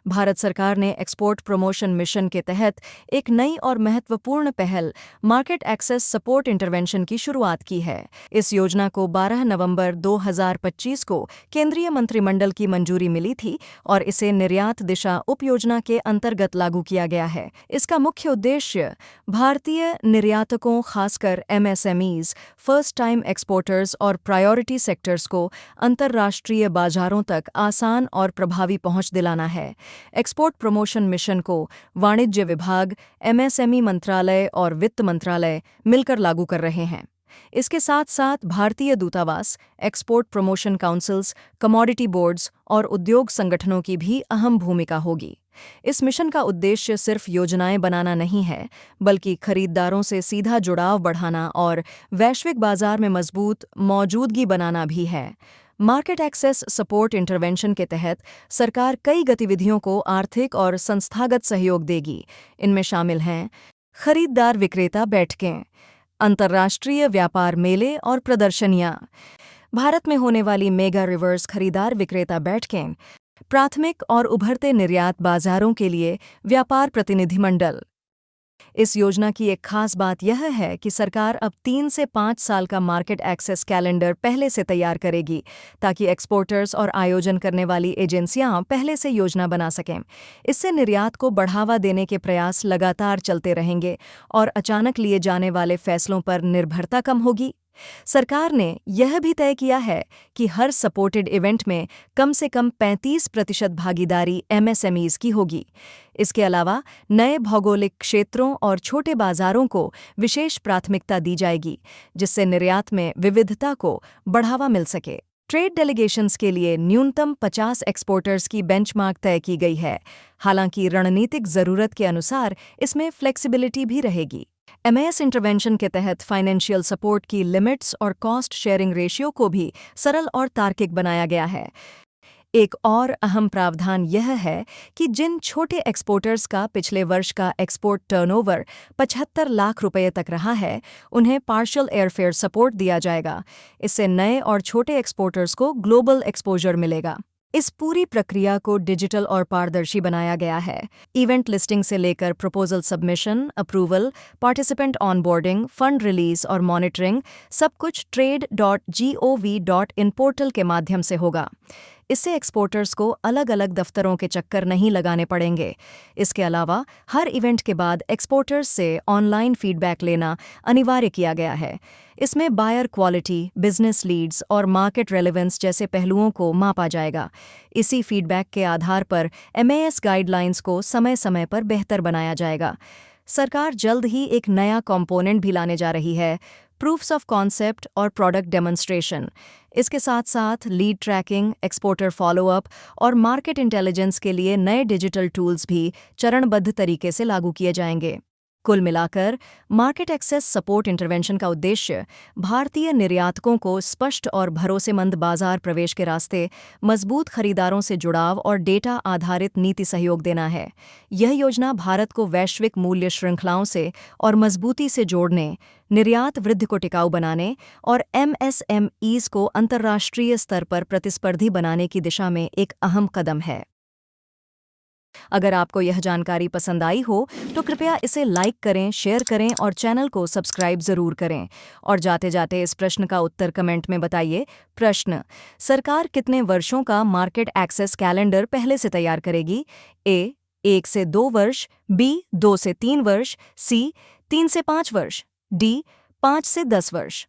भारत सरकार ने export promotion mission के तहत एक नई और महत्वपूर्ण पहल मार्केट एक्सेस सपोर्ट इंटरवेंशन की शुरुआत की है। इस योजना को 12 नवंबर 2025 को केंद्रीय मंत्रिमंडल की मंजूरी मिली थी और इसे निर्यात दिशा उपयोजना के अंतर्गत लागू किया गया है। इसका मुख्य उद्देश्य भारतीय निर्यातकों, खासकर एमएसएमईज, फर्स्ट टाइम एक्सपोर्टर्स और प्रायोरिटी सेक्टर्स को अंतर्राष्ट्रीय बाजारों तक आसान और प्रभावी पहुंच दिलाना है। एक्सपोर्ट प्रमोशन मिशन को वाणिज्य विभाग, एमएसएमई मंत्रालय और वित्त मंत्रालय मिलकर लागू कर रहे हैं। इसके साथ साथ भारतीय दूतावास, export promotion councils, commodity boards और उद्योग संगठनों की भी अहम भूमिका होगी। इस मिशन का उद्देश्य सिर्फ योजनाएं बनाना नहीं है, बल्कि खरीदारों से सीधा जुड़ाव बढ़ाना और वैश्विक बाजार में मजबूत मौजूदगी बनाना भी है। मार्केट एक्सेस सपोर्ट इंटरवेंशन के तहत सरकार कई गतिविधियों को आर्थिक और संस्थागत सहयोग देगी। इनमें शामिल हैं खरीददार विक्रेता बैठकें, अंतर्राष्ट्रीय व्यापार मेले और प्रदर्शनियां, भारत में होने वाली मेगा रिवर्स खरीदार विक्रेता बैठकें, प्राथमिक और उभरते निर्यात बाजारों के लिए व्यापार प्रतिनिधिमंडल। इस योजना की एक खास बात यह है कि सरकार अब 3 से 5 साल का मार्केट एक्सेस कैलेंडर पहले से तैयार करेगी, ताकि एक्सपोर्टर्स और आयोजन करने वाली एजेंसियां पहले से योजना बना सकें। इससे निर्यात को बढ़ावा देने के प्रयास लगातार चलते रहेंगे और अचानक लिए जाने वाले फैसलों पर निर्भरता कम होगी। सरकार ने यह भी तय किया है कि हर सपोर्टेड इवेंट में कम से कम 35% भागीदारी एमएसएमईज की होगी। इसके अलावा नए भौगोलिक क्षेत्रों और छोटे बाजारों को विशेष प्राथमिकता दी जाएगी, जिससे निर्यात में विविधता को बढ़ावा मिल सके। ट्रेड डेलीगेशंस के लिए न्यूनतम 50 एक्सपोर्टर्स की बेंचमार्क तय की गई है। हालांकि रणनीतिक ज़रूरत के अनुसार इसमें फ्लेक्सिबिलिटी भी रहेगी। एमएस इंटरवेंशन के तहत फाइनेंशियल सपोर्ट की लिमिट्स और कॉस्ट शेयरिंग रेशियो को भी सरल और तार्किक बनाया गया है। एक और अहम प्रावधान यह है कि जिन छोटे एक्सपोर्टर्स का पिछले वर्ष का एक्सपोर्ट टर्नओवर 75 लाख रुपए तक रहा है, उन्हें पार्शियल एयरफेयर सपोर्ट दिया जाएगा। इससे नए और छोटे एक्सपोर्टर्स को ग्लोबल एक्सपोजर मिलेगा। इस पूरी प्रक्रिया को डिजिटल और पारदर्शी बनाया गया है। इवेंट लिस्टिंग से लेकर proposal submission, approval, participant onboarding, fund release और मॉनिटरिंग सब कुछ trade.gov.in पोर्टल के माध्यम से होगा। इससे एक्सपोर्टर्स को अलग अलग दफ्तरों के चक्कर नहीं लगाने पड़ेंगे। इसके अलावा हर इवेंट के बाद एक्सपोर्टर्स से ऑनलाइन फीडबैक लेना अनिवार्य किया गया है। इसमें बायर क्वालिटी, बिजनेस लीड्स और मार्केट रेलेवेंस जैसे पहलुओं को मापा जाएगा। इसी फीडबैक के आधार पर एमएएस गाइडलाइंस को समय समय पर बेहतर बनाया जाएगा। सरकार जल्द ही एक नया कंपोनेंट भी लाने जा रही है, प्रूफ्स ऑफ कॉन्सेप्ट और प्रोडक्ट डेमोन्स्ट्रेशन। इसके साथ साथ लीड ट्रैकिंग, एक्सपोर्टर फॉलोअप और मार्केट इंटेलिजेंस के लिए नए डिजिटल टूल्स भी चरणबद्ध तरीके से लागू किए जाएंगे। कुल मिलाकर मार्केट एक्सेस सपोर्ट इंटरवेंशन का उद्देश्य भारतीय निर्यातकों को स्पष्ट और भरोसेमंद बाजार प्रवेश के रास्ते, मजबूत खरीदारों से जुड़ाव और डेटा आधारित नीति सहयोग देना है। यह योजना भारत को वैश्विक मूल्य श्रृंखलाओं से और मजबूती से जोड़ने, निर्यात वृद्धि को टिकाऊ बनाने और एमएसएमईज को अंतर्राष्ट्रीय स्तर पर प्रतिस्पर्धी बनाने की दिशा में एक अहम कदम है। अगर आपको यह जानकारी पसंद आई हो तो कृपया इसे लाइक करें, शेयर करें और चैनल को सब्सक्राइब ज़रूर करें। और जाते जाते इस प्रश्न का उत्तर कमेंट में बताइए। प्रश्न: सरकार कितने वर्षों का मार्केट एक्सेस कैलेंडर पहले से तैयार करेगी? ए 1 से 2 वर्ष, बी 2 से 3 वर्ष, सी 3 से 5 वर्ष, डी 5 से 10 वर्ष।